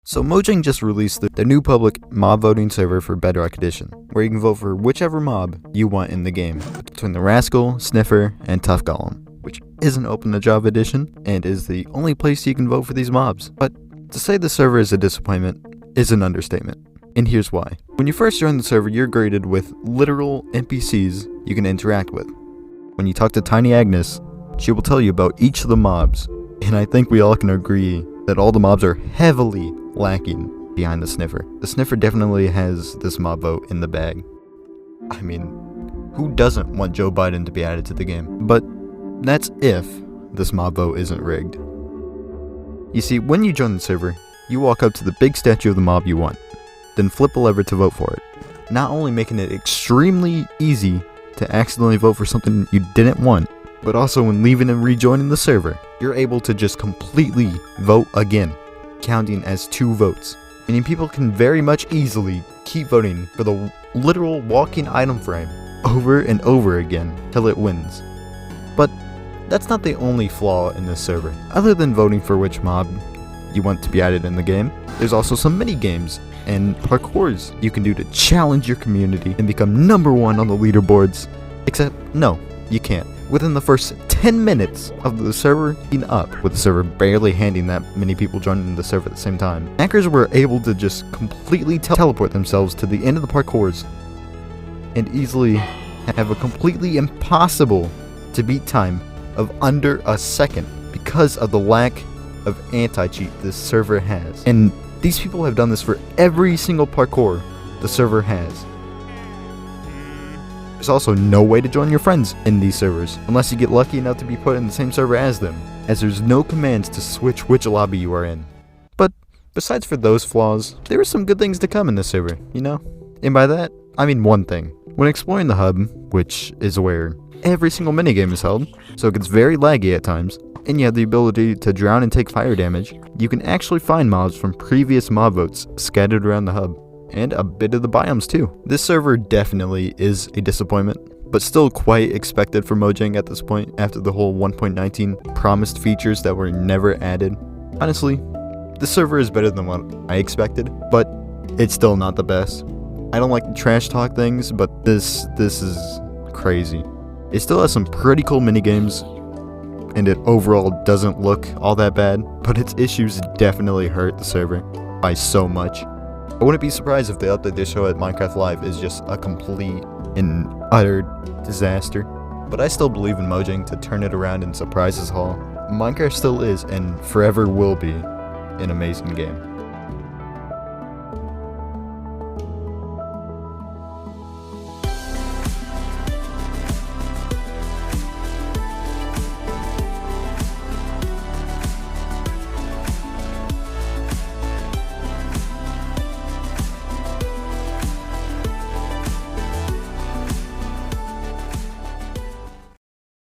So Mojang just released the new public mob voting server for Bedrock Edition, where you can vote for whichever mob you want in the game, between the Rascal, Sniffer, and Tough Golem, which isn't open to Java Edition, and is the only place you can vote for these mobs. But to say the server is a disappointment is an understatement, and here's why. When you first join the server, you're greeted with literal NPCs you can interact with. When you talk to Tiny Agnes, she will tell you about each of the mobs, and I think we all can agree that all the mobs are heavily lacking behind the Sniffer. The Sniffer definitely has this mob vote in the bag. I mean, who doesn't want Joe Biden to be added to the game? But that's if this mob vote isn't rigged. You see, when you join the server, you walk up to the big statue of the mob you want, then flip a lever to vote for it, not only making it extremely easy to accidentally vote for something you didn't want, but also when leaving and rejoining the server, you're able to just completely vote again, counting as 2 votes. Meaning people can very much easily keep voting for the literal walking item frame over and over again till it wins. But that's not the only flaw in this server. Other than voting for which mob you want to be added in the game, there's also some mini games and parkours you can do to challenge your community and become #1 on the leaderboards. Except, no, you can't. Within the first 10 minutes of the server being up, with the server barely handing that many people joining the server at the same time, hackers were able to just completely teleport themselves to the end of the parkours and easily have a completely impossible to beat time of under a second because of the lack of anti-cheat this server has. And these people have done this for every single parkour the server has. There's also no way to join your friends in these servers, unless you get lucky enough to be put in the same server as them, as there's no commands to switch which lobby you are in. But besides for those flaws, there are some good things to come in this server, you know? And by that, I mean one thing. When exploring the hub, which is where every single minigame is held, so it gets very laggy at times, and you have the ability to drown and take fire damage, you can actually find mobs from previous mob votes scattered around the hub. And a bit of the biomes too. This server definitely is a disappointment, but still quite expected for Mojang at this point after the whole 1.19 promised features that were never added. Honestly, this server is better than what I expected, but it's still not the best. I don't like the trash talk things, but this is crazy. It still has some pretty cool minigames, and it overall doesn't look all that bad, but its issues definitely hurt the server by so much. I wouldn't be surprised if the update they show at Minecraft Live is just a complete and utter disaster. But I still believe in Mojang to turn it around and surprise us all. Minecraft still is and forever will be an amazing game.